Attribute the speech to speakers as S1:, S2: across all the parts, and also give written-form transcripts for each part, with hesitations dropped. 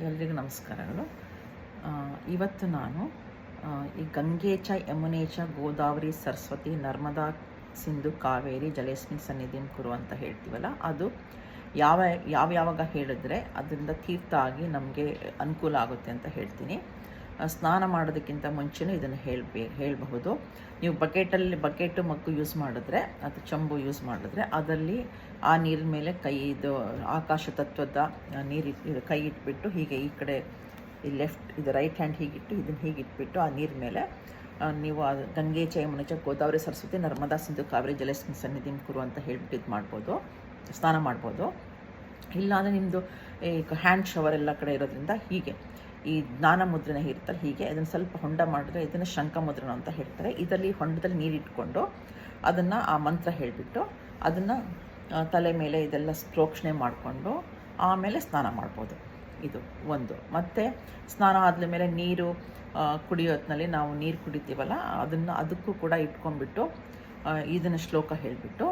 S1: ಎಲ್ರಿಗೂ ನಮಸ್ಕಾರಗಳು. ಇವತ್ತು ನಾನು ಈ ಗಂಗೆ ಚ ಯಮುನೆ ಚ ಗೋದಾವರಿ ಸರಸ್ವತಿ ನರ್ಮದಾ ಸಿಂಧು ಕಾವೇರಿ ಜಲೇಸ್ಮಿನ್ ಸನ್ನಿಧಿಂ ಕುರು ಅಂತ ಹೇಳ್ತೀವಲ್ಲ, ಅದು ಯಾವಾಗ ಹೇಳಿದ್ರೆ ಅದರಿಂದ ತೀರ್ಥ ಆಗಿ ನಮಗೆ ಅನುಕೂಲ ಆಗುತ್ತೆ ಅಂತ ಹೇಳ್ತೀನಿ. ಸ್ನಾನ ಮಾಡೋದಕ್ಕಿಂತ ಮುಂಚೆನೂ ಇದನ್ನು ಹೇಳಬಹುದು. ನೀವು ಬಕೆಟು ಮಗ್ಗು ಯೂಸ್ ಮಾಡಿದ್ರೆ, ಅದು ಚಂಬು ಯೂಸ್ ಮಾಡಿದ್ರೆ, ಅದರಲ್ಲಿ ಆ ನೀರಿನ ಮೇಲೆ ಇದು ಆಕಾಶ ತತ್ವದ ನೀರು ಕೈ ಇಟ್ಬಿಟ್ಟು ಹೀಗೆ ಈ ಕಡೆ ಈ ಲೆಫ್ಟ್ ಇದು ರೈಟ್ ಹ್ಯಾಂಡ್ ಹೀಗಿಟ್ಟು ಇದನ್ನು ಹೀಗಿಟ್ಬಿಟ್ಟು ಆ ನೀರ ಮೇಲೆ ನೀವು ಗಂಗೆ ಚ ಯಮುನೆ ಚ ಗೋದಾವರಿ ಸರಸ್ವತಿ ನರ್ಮದಾ ಸಿಂಧು ಕಾವೇರಿ ಜಲೇಸ್ಮಿನ್ ಸನ್ನಿಧಿಂ ಕುರು ಅಂತ ಹೇಳ್ಬಿಟ್ಟು ಇದು ಮಾಡ್ಬೋದು, ಸ್ನಾನ ಮಾಡ್ಬೋದು. ಇಲ್ಲಾಂದರೆ ನಿಮ್ಮದು ಈ ಹ್ಯಾಂಡ್ ಶವರ್ ಎಲ್ಲ ಕಡೆ ಇರೋದ್ರಿಂದ ಹೀಗೆ ಈ ಜ್ಞಾನ ಮುದ್ರೆನ ಇರ್ತಾರೆ, ಹೀಗೆ ಅದನ್ನು ಸ್ವಲ್ಪ ಹೊಂಡ ಮಾಡಿದ್ರೆ ಇದನ್ನು ಶಂಖ ಮುದ್ರಣ ಅಂತ ಹೇಳ್ತಾರೆ. ಇದರಲ್ಲಿ ಹೊಂಡದಲ್ಲಿ ನೀರಿಟ್ಕೊಂಡು ಅದನ್ನು ಆ ಮಂತ್ರ ಹೇಳಿಬಿಟ್ಟು ಅದನ್ನು ತಲೆ ಮೇಲೆ ಇದೆಲ್ಲ ಪ್ರೋಕ್ಷಣೆ ಮಾಡಿಕೊಂಡು ಆಮೇಲೆ ಸ್ನಾನ ಮಾಡ್ಬೋದು. ಇದು ಒಂದು. ಮತ್ತು ಸ್ನಾನ ಆದಮೇಲೆ ನೀರು ಕುಡಿಯೋದ್ರಲ್ಲಿ ನಾವು ನೀರು ಕುಡಿತೀವಲ್ಲ, ಅದಕ್ಕೂ ಕೂಡ ಇಟ್ಕೊಂಡ್ಬಿಟ್ಟು ಇದನ್ನು ಶ್ಲೋಕ ಹೇಳಿಬಿಟ್ಟು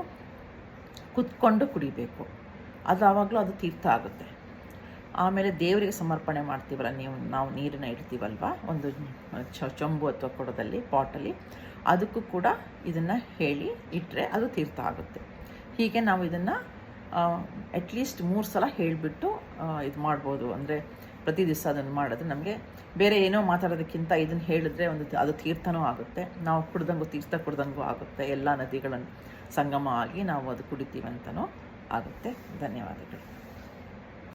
S1: ಕುತ್ಕೊಂಡು ಕುಡಿಬೇಕು. ಆವಾಗಲೂ ಅದು ತೀರ್ಥ ಆಗುತ್ತೆ. ಆಮೇಲೆ ದೇವರಿಗೆ ಸಮರ್ಪಣೆ ಮಾಡ್ತೀವಲ್ಲ, ನಾವು ನೀರನ್ನು ಇಡ್ತೀವಲ್ವ ಒಂದು ಚೊಂಬು ಅಥವಾ ಕೊಡದಲ್ಲಿ ಪಾಟಲ್ಲಿ, ಅದಕ್ಕೂ ಕೂಡ ಇದನ್ನು ಹೇಳಿ ಇಟ್ಟರೆ ಅದು ತೀರ್ಥ ಆಗುತ್ತೆ. ಹೀಗೆ ನಾವು ಇದನ್ನು ಅಟ್ಲೀಸ್ಟ್ 3 ಸಲ ಹೇಳಿಬಿಟ್ಟು ಇದು ಮಾಡ್ಬೋದು. ಅಂದರೆ ಪ್ರತಿ ದಿವಸ ಅದನ್ನು ಮಾಡಿದ್ರೆ ನಮಗೆ ಬೇರೆ ಏನೋ ಮಾತಾಡೋದಕ್ಕಿಂತ ಇದನ್ನು ಹೇಳಿದ್ರೆ ಅದು ತೀರ್ಥನೂ ಆಗುತ್ತೆ. ನಾವು ತೀರ್ಥ ಕುಡ್ದಂಗೂ ಆಗುತ್ತೆ. ಎಲ್ಲ ನದಿಗಳನ್ನು ಸಂಗಮ ಆಗಿ ನಾವು ಅದು ಕುಡಿತೀವಂತನೂ ಆಗುತ್ತೆ. ಧನ್ಯವಾದಗಳು.